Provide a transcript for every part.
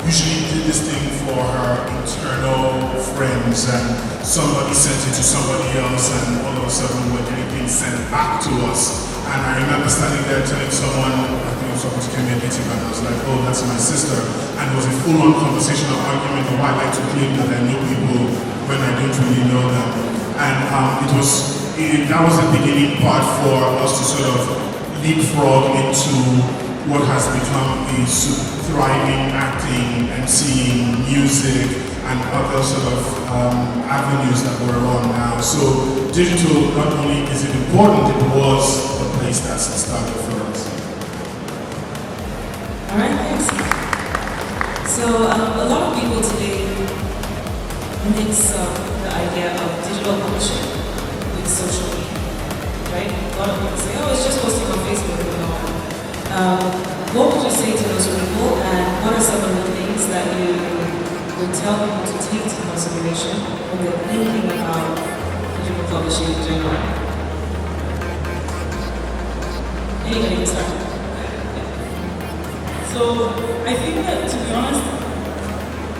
usually did this thing for her internal friends, and somebody sent it to somebody else, and all of a sudden we're getting things sent back to us. And I remember standing there telling someone, I think I was supposed to come in meeting, and I was like, oh, that's my sister. And it was a full-on conversation of argument of why I like to claim that I know people when I don't really know them. And that was the beginning part for us to sort of leapfrog into what has become a thriving acting, MCing, music, and other sort of avenues that we're on now. So digital, not only is it important, it was the place that started for us. All right, thanks. So a lot of people today mix the idea of digital publishing with social media, right? A lot of people say, oh, it's just posting on Facebook and all. What would you say to those people, and what are some of the things that you would tell people to take into consideration when they're thinking about digital publishing in general? Anybody can start. So I think that, to be honest,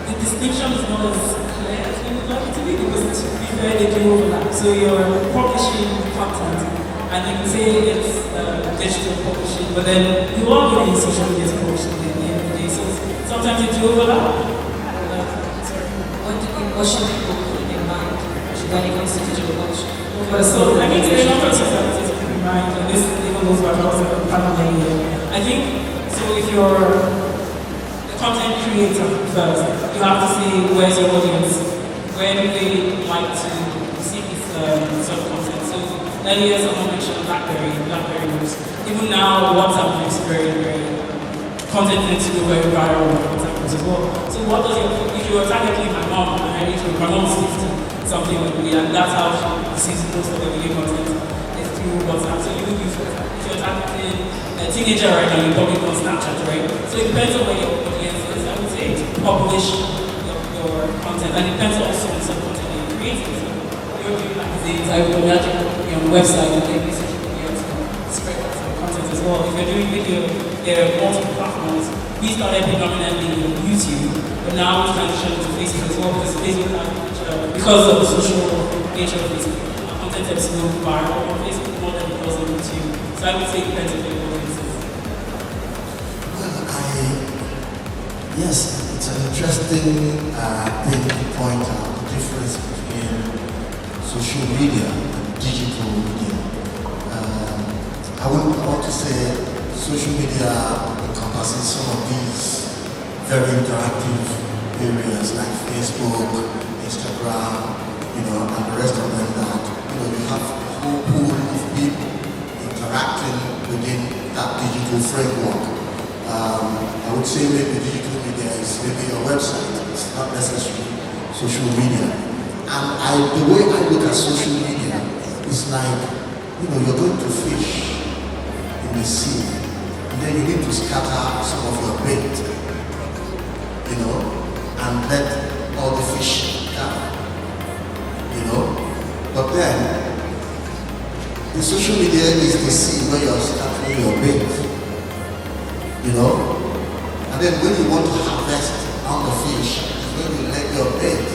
the distinction is not as clear as we would like it to be, because to be fair, they do overlap. So you're publishing content, and you can say it's digital publishing, but then you are getting social media publishing at the end of the day. So sometimes it do overlap. What should people keep in mind when it comes to digital publishing? So I think there's a lot of things to keep in mind, and this even goes back to the panel idea. I think, so if you're a content creator first, you have to say, where's your audience? Where do they like to see this sort of content? So earlier someone mentioned BlackBerry groups. Even now, WhatsApp groups very, very content tends to go very viral on WhatsApp groups as well. So what does if you were targeting my mom, and I reach my mom's 50 something like that, and that's how she sees most of the video content is through WhatsApp. So you would use WhatsApp. If you're targeting a teenager right now, you probably go on Snapchat, right? So it depends on where your audience is. I would say to publish your content, and it depends also on some content that you're creating. So you're doing magazines, I would imagine your website and maybe social media to spread that sort of content as well. If you're doing video, there are multiple platforms. We started predominantly on YouTube, but now we've transitioned to Facebook as well, because Facebook because of the social nature of Facebook, content tends to go viral on Facebook more than it does on YouTube. So I would say it depends on your audiences. Well, yes, it's an interesting thing to point out the difference between social media and digital media. I would want to say social media encompasses some of these very interactive areas like Facebook, Instagram, and the rest of them that, you have a whole pool of people interacting within that digital framework. I would say maybe digital media is maybe your website, it's not necessarily social media. And the way I look at social media is like, you're going to fish in the sea, and then you need to scatter some of your bait, and let all the fish come, But then, the social media is the sea where you're scattering your bait, And then when you want to harvest on the fish, is when you let your bait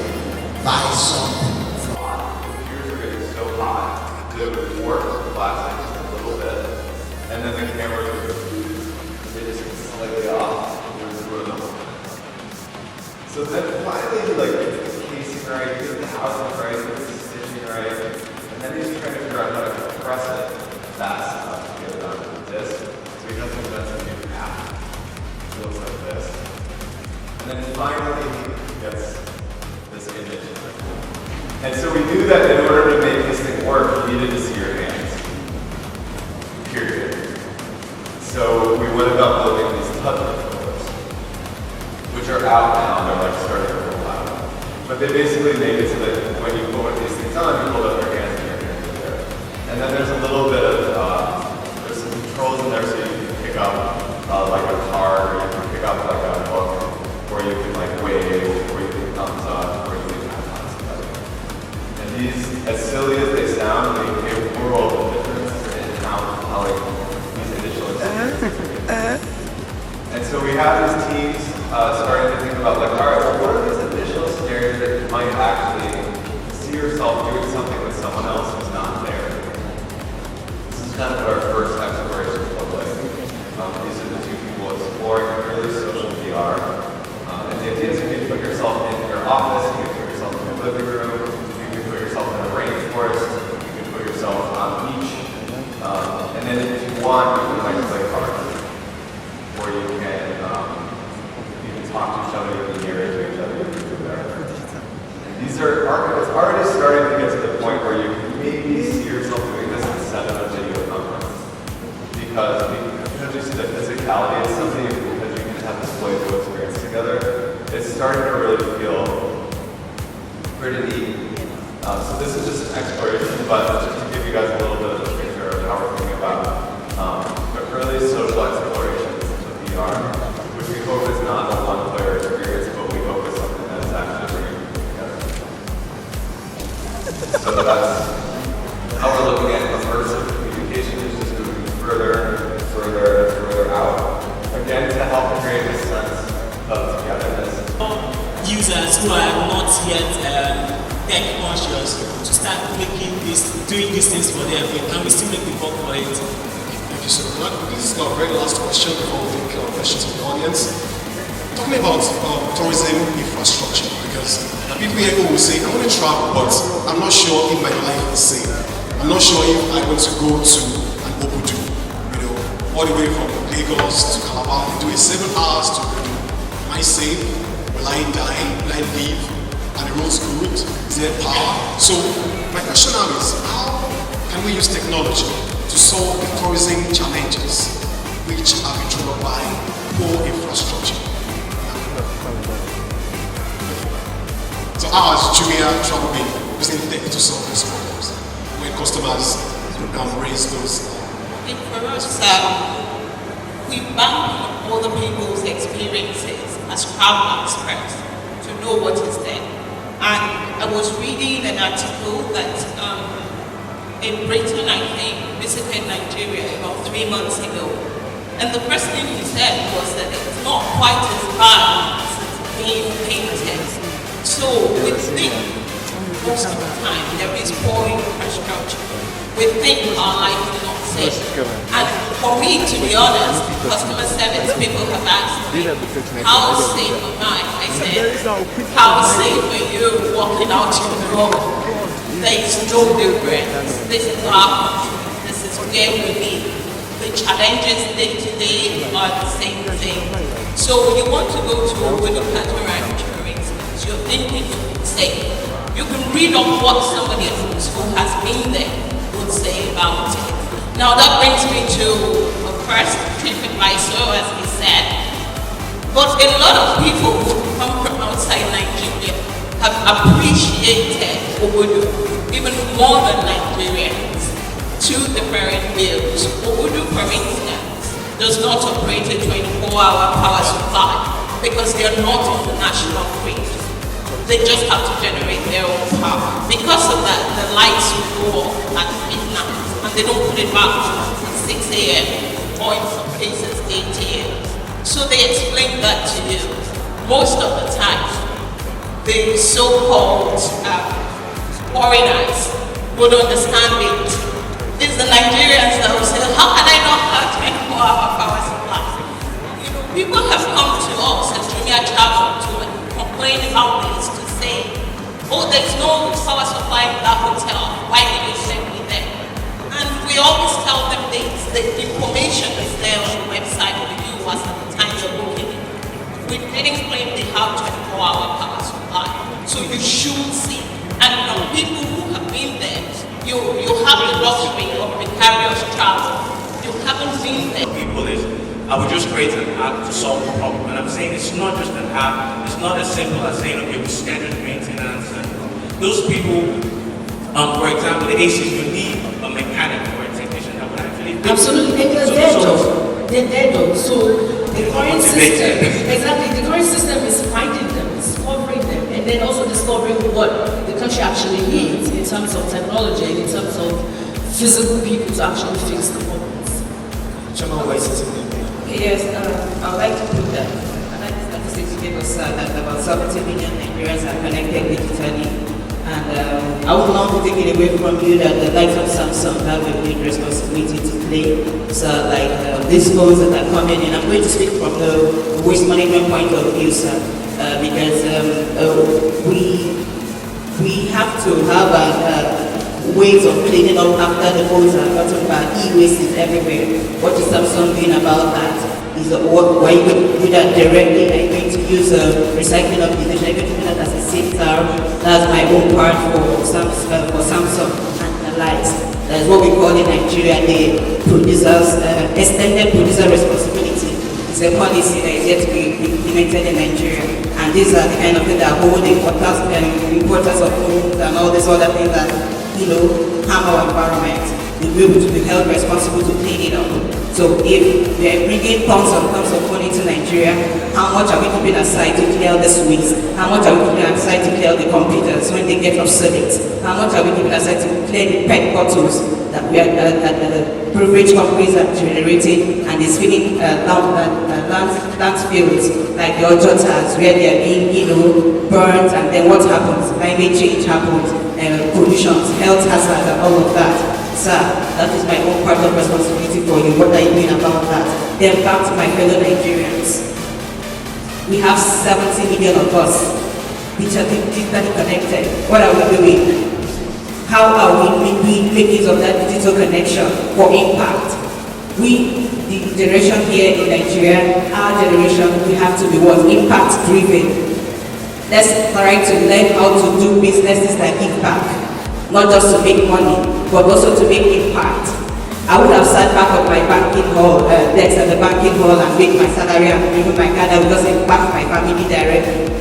buy something. Computers are getting so hot that it would warp the plastic just a little bit, and then the cameras would just slightly off. So then finally, get the casing right, get the housing right, get the stitching right, and then he's trying to figure out how to compress it fast enough to get it onto the disc. So he doesn't invent a new app. It looks like this. And then finally he gets this image. And so we knew that in order to make this thing work, you needed to see your hands. Period. So we went about building these touch photos, which are out now. They're starting to roll out. But they basically make it so that when you put these things on, you hold up your hands and your hands are there. And then there's a little bit of, there's some controls in there so you can pick up like a card, or you can pick up like a book, or you can wave, or you can thumbs up, or you can icons. And these, as silly as they sound, they make a world of difference in how these initial experiences are. And so we have these teams starting to think about like, all right, well, what are these additional scenarios that you might actually see yourself doing something with someone else who's not there? This is kind of what our first exploration looked like. These are the two people exploring early social VR. And the idea is you can put yourself in your office, you can put yourself in your living room, you can put yourself in a rainforest, you can put yourself on a beach. And then if you want, you can like play cards. Or you can talk to each other, you can hear to each other, you can do whatever. And these are it's already starting to get to the point where you can maybe see yourself doing this instead of a video conference. Because just the physicality of something, because you can have this playful experience together, it's starting to really feel pretty neat. So this is just an exploration, but just to give you guys a little bit of a picture of how we're thinking about the early social explorations of VR, which we hope is not a one-player experience, but we hope is something that is actually bringing people together. So that's how we're looking at immersive communication, is just moving further and further out. Again, to help create a sense of togetherness. Users who are not yet tech conscious to start doing these things for them, can we still make the work for it? Thank you so much. This is our very last question before we take questions from the audience. Talking about tourism infrastructure, because people here will say, I want to travel, but I'm not sure if my life is safe. I'm not sure if I want to go to an Obudu, all the way from Lagos to Calabar, do it 7 hours to Obudu. Am I safe? Will I die? Will I live? Are the roads good? Is there power? So my question now is, how can we use technology to solve the tourism challenges which are been thrown up by poor infrastructure? So how has Jumia Travel been using tech to solve these problems when customers raise those? I think for us, we bank on other people's experiences as travelers first to know what is there. And I was reading an article that in Britain, I think, visited Nigeria about 3 months ago. And the first thing he said was that it's not quite as bad as it's being painted. So we think most of the time there is poor infrastructure. We think our life is not safe. And for me, to be honest, customer service people have asked me, how safe am I? I said, how safe are you walking out your door? There is no difference. This is our country. This is where we live. The challenges day to day are the same thing. So you want to go to a window cataract, for instance, you're thinking it's safe. You can read on what somebody else who has been there would say about it. Now that brings me to a first TripAdvisor, as we said. But a lot of people who come from outside Nigeria have appreciated Obudu even more than Nigerians. Two different views. Obudu, for instance, does not operate a 24-hour power supply because they are not on the national grid. They just have to generate their own power. Because of that, the lights will go off at midnight and they don't put it back at 6 a.m. or in some cases 8 a.m. So they explain that to you. Most of the time, the so-called foreigners would understand it. It's the Nigerians that will say, how can I not have 24-hour power supply? People have come to us as Jumia Travel to complain about this, to say, oh, there's no power supply in that hotel, why did you send me there? And we always tell them this, the information is there on the website for you as at the time you're booking it. We didn't claim they have 24-hour power supply, so you should see. And people who have been there, you have the luxury of precarious travel. You haven't been there. People is, I would just create an app to solve the problem. And I'm saying it's not just an app, it's not as simple as saying, okay, we schedule maintenance. And those people, for example, the ACs will need a mechanic or a technician that would actually fix it. Absolutely, and they're their job. They're their job. So the current system, exactly, the current system is finding them, discovering them, and then also discovering what the country actually needs in terms of technology and in terms of physical people to actually fix the problems. Yes, I would like to put that. I'd like to statistics gave us that about 70 million Nigerians are connected digitally. And I would not be taking away from you that the likes of Samsung have a big responsibility to play. So like these phones that are coming in, I'm going to speak from the waste management point of view, sir, because we have to have ways of cleaning up after the phones are gotten by e-waste is everywhere. What is Samsung doing about that? Is why you can do that directly? I'm going to use recycling of the dish. I'm going to do that as a sector. That's my own part for Samsung and the likes. That's what we call in Nigeria the producers extended producer responsibility. It's a policy that is yet to be implemented in Nigeria, and these are the kind of things that hold the importers of phones and all these other things that harm our environment. We will be held responsible to clean it up. So if we are bringing tons of money to Nigeria, how much are we keeping aside to clear the waste? How much are we keeping aside to clear the computers when they get obsolete? How much are we keeping aside to clear the PET bottles that the privileged companies are generating and is filling landfills like the Ojotas where they are being burned, and then what happens? Climate change happens, pollution, health hazards and all of that. Sir, that is my own part of responsibility for you. What are you doing about that? Then back to my fellow Nigerians. We have 70 million of us which are digitally connected. What are we doing? How are we making use of that digital connection for impact? We, the generation here in Nigeria, our generation, we have to be what? Impact driven. Let's try to learn how to do businesses that give back. Not just to make money, but also to make impact. I would have sat back on my banking hall, desk at the banking hall and make my salary and even my card, I would just impact my family directly.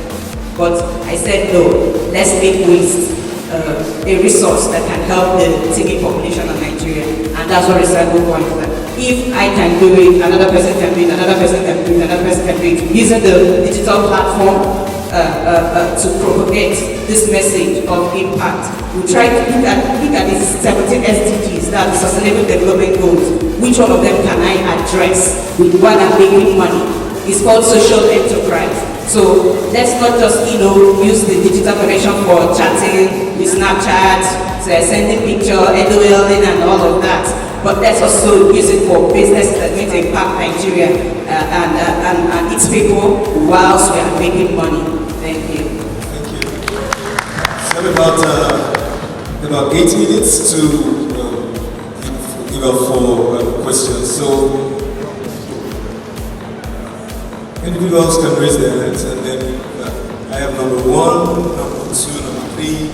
But I said no, let's make waste a resource that can help the teeming population of Nigeria. And that's what Recycle Point is. If I can do it, another person can do it, another person can do it, another person can do it. Using the digital platform to propagate this message of impact. We try to look at these 17 SDGs, that the Sustainable Development Goals. Which one of them can I address with one I'm making money? It's called social enterprise. So let's not just use the digital connection for chatting with Snapchat, sending picture, LOLing and all of that. But let's also use it for business that going to impact Nigeria and its people whilst we are making money. Thank you. Thank you. So about 8 minutes to give up for questions. So individuals can raise their hands, and then I have number 1, number 2, number 3,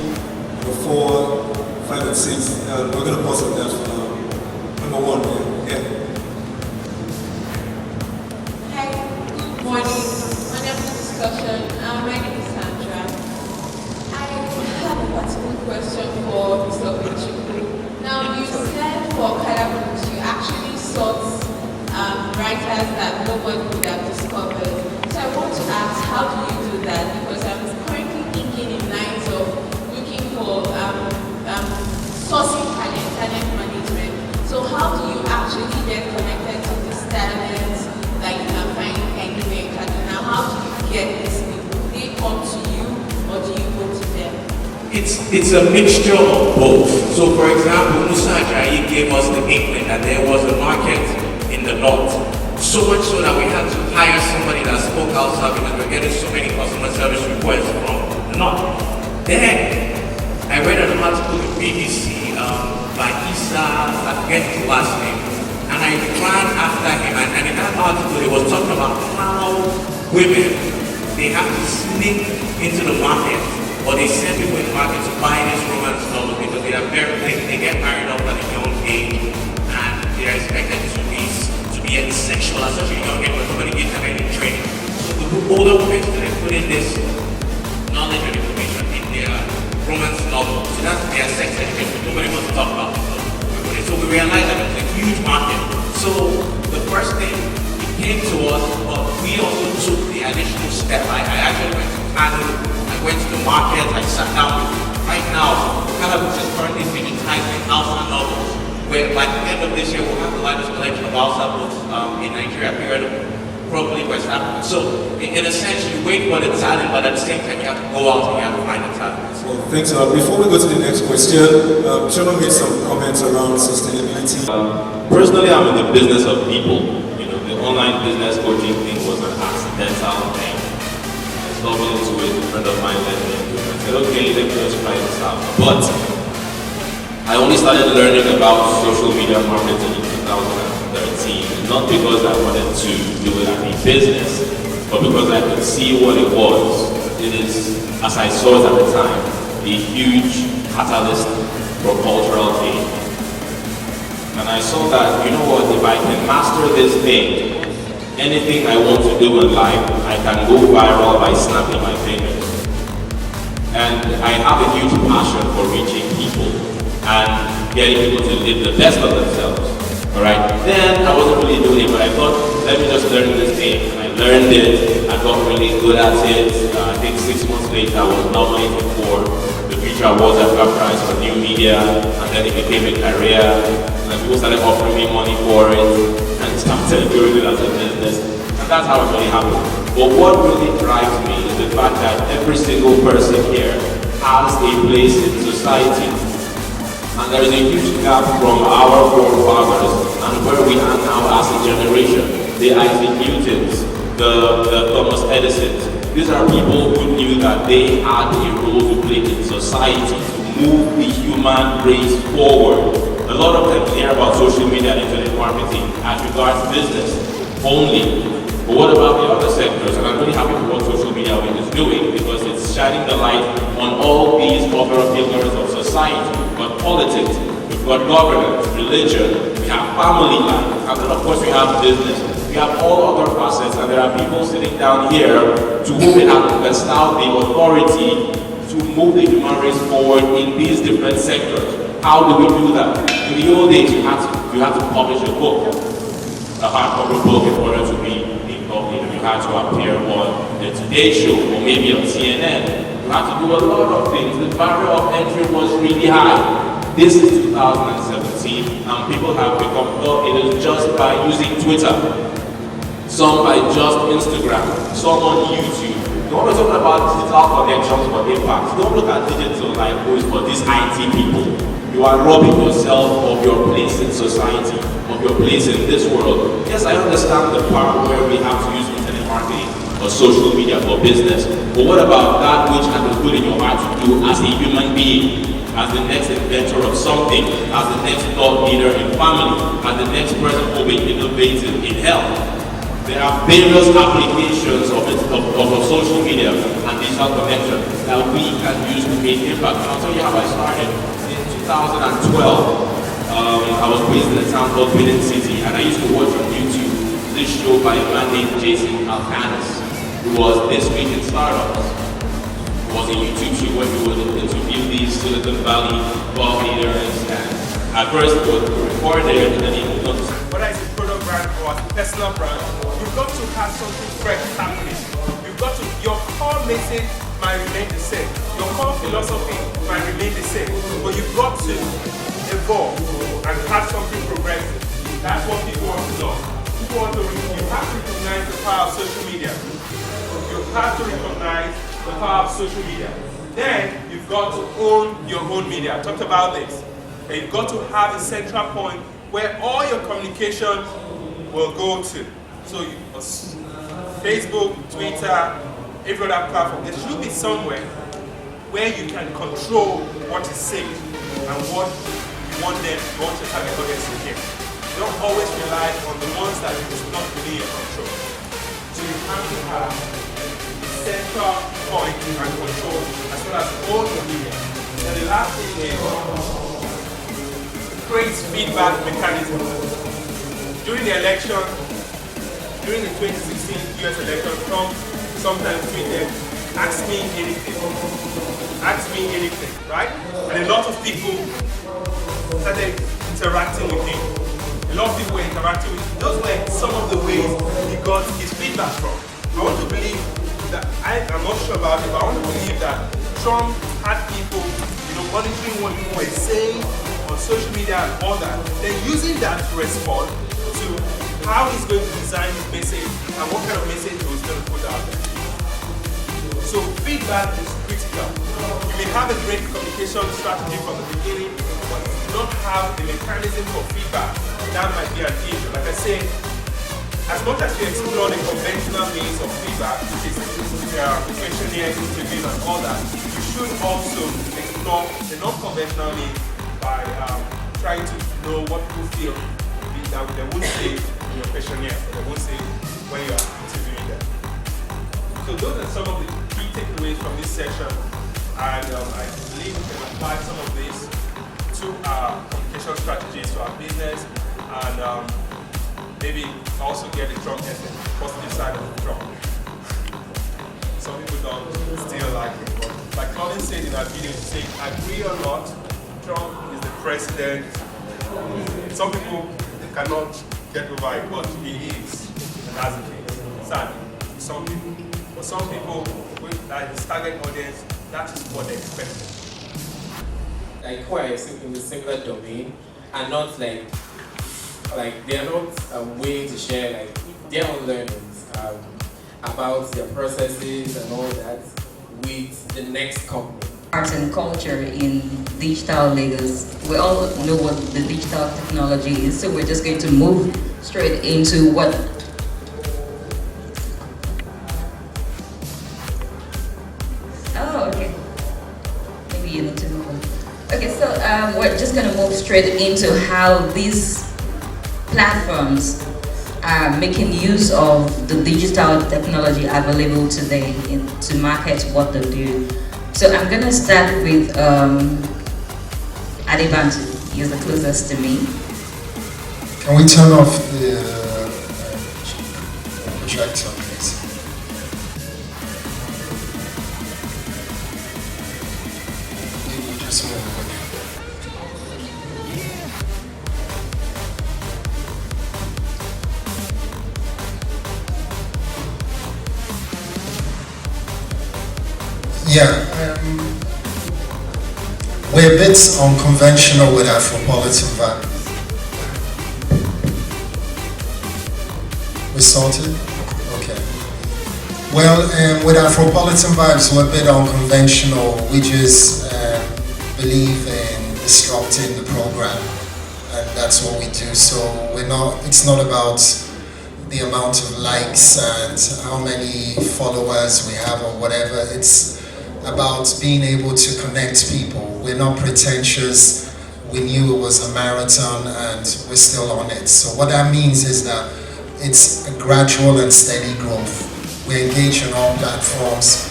number 4, 5, and 6. We're going to pause on that for now. Number 1, yeah. Hi, good morning. Wonderful discussion. My name is Sandra. I have a particular question for Mr. Obichukwu. Now, you said for Kada books, you actually sought writers that nobody would have discovered. So I want to ask, how do you do that? Because I'm currently thinking in lines of looking for sourcing talent management. So how do you actually get connected to these talents that you can find anywhere in Kaduna? How do you get these people? Do they come to you or do you go to them? It's a mixture of both. So for example, Musa Ajayi gave us the inkling that there was a market in the north. So much so that we had to hire somebody that spoke Hausa because we're getting so many customer service requests from the north. Then I read an article in BBC by Isa, I forget his last name, and I ran after him, and in that article it was talking about how women, they have to sneak into the market, or they send people in the market to buy these romance novels because they get married off at a young age, and they are expected to be sexual at such a young age when nobody gives them any training. So the older women, they put in this knowledge and information in their romance novel. So that's their sex education. Nobody wants to talk about it. So we realized that it's a huge market. So the first thing, it came to us, but we also took the additional step. I actually went to Kano, I went to the market, I sat down with right now, Kano is currently digitizing Hausa novels, where by the end of this year we'll have the largest collection of Hausa books in Nigeria, period. properly for it to happen. So, in a sense, you wait for the talent, but at the same time, you have to go out and you have to find the talent. Well, thanks. Before we go to the next question, Chairman made some comments around sustainability. Personally, I'm in the business of people. You know, the online business coaching thing was an accidental thing. I stumbled into it, a friend of mine led me into it. I said, okay, let me just try this out. But I only started learning about social media marketing in 2013, not because I wanted to do it as a business, but because I could see what it was. It is, as I saw it at the time, a huge catalyst for cultural change. And I saw that, you know what, if I can master this thing, anything I want to do in life, I can go viral by snapping my fingers. And I have a huge passion for reaching people and getting people to live the best of themselves. Alright? Then I wasn't really doing it, but I thought, let me just learn this thing. And I learned it, I got really good at it. I think 6 months later I was nominated for the Future Awards Africa Prize for New Media, and then it became a career. And people started offering me money for it, and started doing it as a business. And that's how it really happened. But what really drives me is the fact that every single person here has a place in society. And there is a huge gap from our forefathers and where we are now as a generation. The Isaac Newtons, the Thomas Edisons. These are people who knew that they had a role to play in society to move the human race forward. A lot of them care about social media and internet marketing as regards business only. But what about the other sectors? And I'm really happy with what social media is doing because it's shining the light on all these other pillars of society. We've got politics, we've got governance, religion, we have family life, and then of course we have business. We have all other facets, and there are people sitting down here to whom we have bestowed the authority to move the human race forward in these different sectors. How do we do that? In the old days, you had to publish a book, a hardcover book, in order to be published. You had to appear on the Today Show or maybe on CNN. You had to do a lot of things. The barrier of entry was really high. This is 2017, and people have become, well, it is just by using Twitter, some by just Instagram, some on YouTube. Don't want to talk about digital connections for impact. Don't look at digital like those for these IT people. You are robbing yourself of your place in society, of your place in this world. Yes, I understand the part where we have to use internet marketing or social media for business. But what about that which has been put in your heart to do as a human being? As the next inventor of something, as the next thought leader in family, as the next person who will be innovative in health. There are various applications of social media and digital connection that we can use to make impact. And I'll tell you how I started. In 2012, I was based in a town called Benin City, and I used to watch on YouTube this show by a man named Jason Alcanis, who was This Week in Startups. It was a YouTube show where we would interview these Silicon Valley thought leaders, and at first it was recorded and then he moved on to whether it's a product brand or a personal brand, you've got to have something fresh happening. You've got to, your core message might remain the same. Your core philosophy might remain the same. But you've got to evolve and have something progressive. That's what people want to know. People want to, you have to recognize the power of social media. You have to recognize the power of social media. Then you've got to own your own media. I talked about this. And you've got to have a central point where all your communication will go to. So Facebook, Twitter, every other platform, there should be somewhere where you can control what is said and what you want your target audience to hear. You don't always rely on the ones that is not within your control. So you have to have central point and control as well as all your media. And the last thing is create feedback mechanisms. During the election, during the 2016 US election, Trump sometimes tweeted, ask me anything. Ask me anything, right? And a lot of people started interacting with him. A lot of people were interacting with him. Those were some of the ways he got his feedback from. I want to believe that, I'm not sure about it, but I want to believe that Trump had people, monitoring what people were saying on social media and all that, then using that to respond to how he's going to design his message and what kind of message he's going to put out there. So feedback is critical. You may have a great communication strategy from the beginning, but if you don't have the mechanism for feedback, that might be an issue. Like I said, as much as you explore the conventional means of feedback, which is questionnaire, interviews, and all that, you should also explore the non-conventional means by trying to know what people feel that they won't say in your questionnaire, or they won't say when you are interviewing them. So those are some of the key takeaways from this session, and I believe we can apply some of this to our communication strategies to our business, and maybe also get the drug ethic, positive side of the drug. Some people don't still like it, but like Colin said in our video, to say agree or not, Trump is the president. Some people cannot get over it, but he is, and that's the case. Sadly, some people. For some people, with his target audience, that is what they expect. Like who are in the similar domain, and not like they are not willing to share like their own learnings about their processes and all that with the next company. Arts and culture in digital Lagos. We all know what the digital technology is, so we're just going to move straight into what. Oh, okay. Maybe you need to move on. Okay, so we're just going to move straight into how these platforms are making use of the digital technology available today to market what they do. So I'm going to start with Adebantu. He's the closest to me. Can we turn off the projector, please? Maybe just move over there. Yeah, we're a bit unconventional with Afropolitan vibe. We sorted? Okay. Well, with Afropolitan vibes, we're a bit unconventional. We just believe in disrupting the program, and that's what we do. So it's not about the amount of likes and how many followers we have or whatever. It's about being able to connect people. We're not pretentious. We knew it was a marathon and we're still on it. So what that means is that it's a gradual and steady growth. We engage in all platforms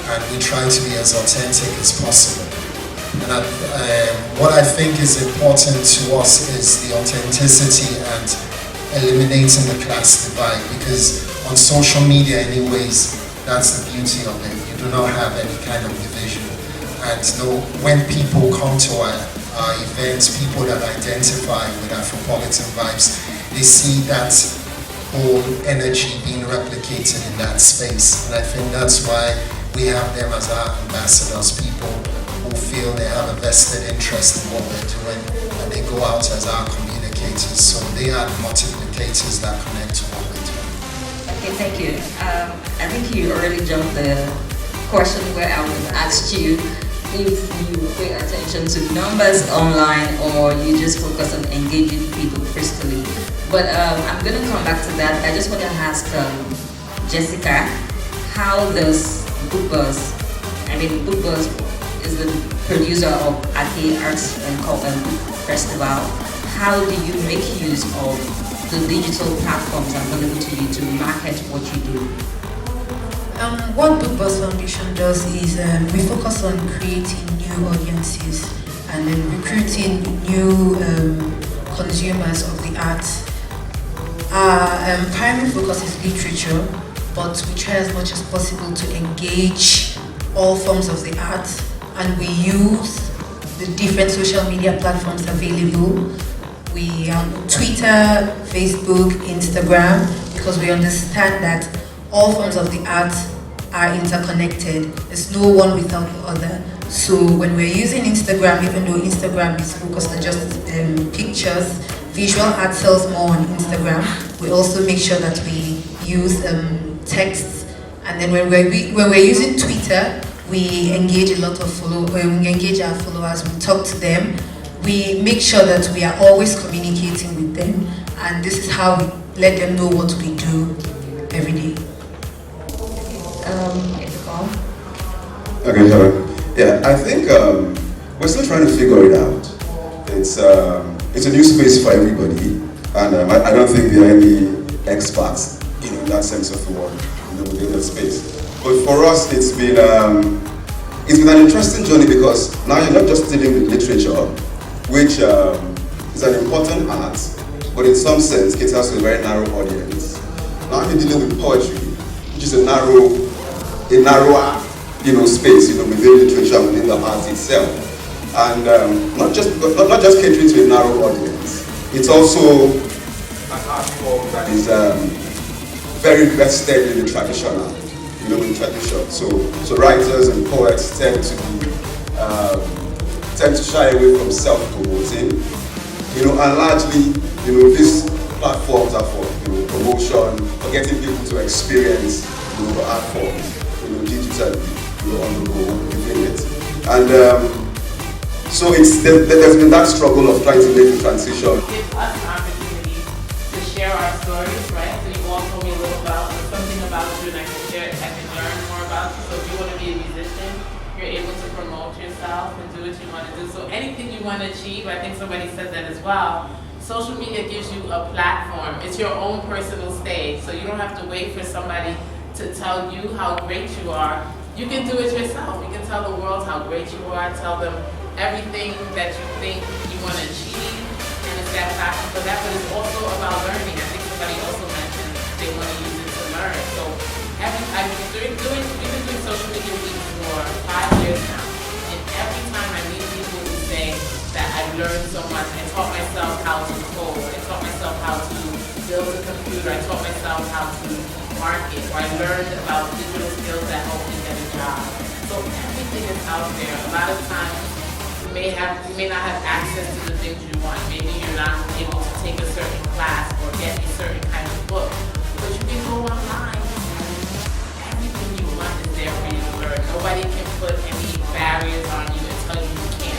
and we try to be as authentic as possible. And what I think is important to us is the authenticity and eliminating the class divide, because on social media anyways, that's the beauty of it. You do not have any kind of division. And when people come to our events, people that identify with Afropolitan vibes, they see that whole energy being replicated in that space. And I think that's why we have them as our ambassadors, people who feel they have a vested interest in what we're doing, and they go out as our communicators. So they are the multiplicators that connect to what we're doing. Okay, thank you. I think you already jumped the question where I would have asked you if you pay attention to numbers online or you just focus on engaging people physically. But I'm going to come back to that. I just want to ask Jessica, how does BookBuzz, BookBuzz is the producer of Ake Arts and Book Festival. How do you make use of the digital platforms available to you to market what you do? What BookBuzz Foundation does is we focus on creating new audiences and then recruiting new consumers of the arts. Our primary focus is literature, but we try as much as possible to engage all forms of the arts, and we use the different social media platforms available. We Twitter, Facebook, Instagram, because we understand that all forms of the arts are interconnected. There's no one without the other. So when we're using Instagram, even though Instagram is focused on just pictures, visual art sells more on Instagram. We also make sure that we use texts, and then when we're using Twitter, we engage a lot of we engage our followers. We talk to them. We make sure that we are always communicating with them, and this is how we let them know what we do every day. Okay, hello. Yeah, I think we're still trying to figure it out. It's a new space for everybody, and I don't think there are any experts in that sense of the word within that space. But for us, it's been an interesting journey, because now you're not just dealing with literature, which is an important art, but in some sense caters to a very narrow audience. Now you're dealing with poetry, which is a narrower space, within literature and within the art itself. And not just catering to a narrow audience, it's also an art form that is very vested in the traditional, in tradition. So writers and poets tend to shy away from self-promoting, and largely, these platforms are for promotion, for getting people to experience the art form, digitally, on the go, within it. And so there's been that struggle of trying to make the transition. It gives us an opportunity to share our stories, right? So you all told me a little about something about you, and I can learn more about you. So if you want to be a musician, you're able to promote yourself and do what you want to do. So anything you want to achieve, I think somebody said that as well. Social media gives you a platform. It's your own personal stage. So you don't have to wait for somebody to tell you how great you are. You can do it yourself. You can tell the world how great you are. Tell them everything that you think you want to achieve. And it's that passion for that, but it's also about learning. I think somebody also mentioned they want to use it to learn. So we've been doing social media weeks for 5 years now. And every time I meet people who say that I've learned so much, I taught myself how to code, I taught myself how to build a computer, I taught myself how to market, or I learned about digital skills that help me get a job. So everything is out there. A lot of times you may not have access to the things you want. Maybe you're not able to take a certain class or get a certain kind of book, but you can go online. Everything you want is there for you to learn. Nobody can put any barriers on you and tell you you can't,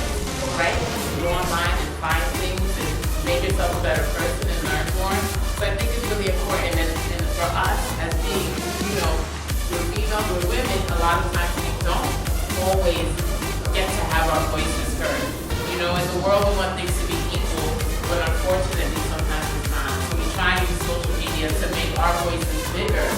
right? You go online and find things and make yourself a better person and learn more. So I think it's really important, and for us as being, we're female, we're women, a lot of times we don't always get to have our voices heard. In the world we want things to be equal, but unfortunately sometimes it's not. So we try and use social media to make our voices bigger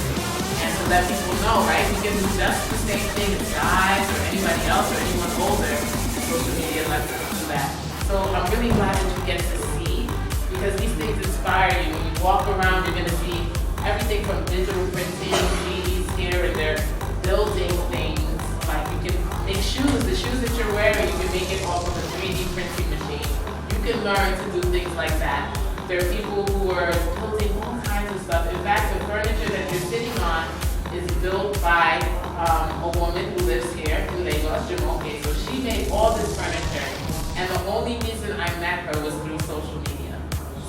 and to let people know, right? We can do just the same thing as guys or anybody else or anyone older. Social media lets us do that. So I'm really glad that you get to see, because these things inspire you. When you walk around, you're going to see everything from digital printing, GEs here, and they're building things. Like you can make shoes, the shoes that you're wearing, you can make it off of a 3D printing machine. You can learn to do things like that. There are people who are building all kinds of stuff. In fact, the furniture that you're sitting on is built by a woman who lives here in Lagos, Jumoke. So she made all this furniture, and the only reason I met her was through social media.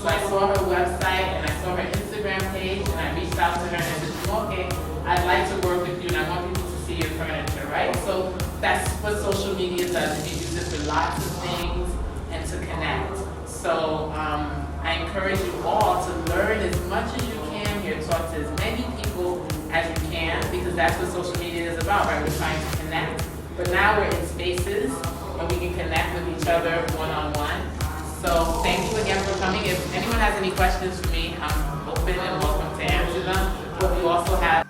So I saw her website and I saw her Instagram page, and I reached out to her and I said, okay, I'd like to work with you and I want people to see your furniture, right? So that's what social media does. It uses it for lots of things and to connect. So I encourage you all to learn as much as you can here, talk to as many people as you can, because that's what social media is about, right? We're trying to connect. But now we're in spaces and we can connect with each other one-on-one. So thank you again for coming. If anyone has any questions for me, I'm open and welcome to answer them. But we also have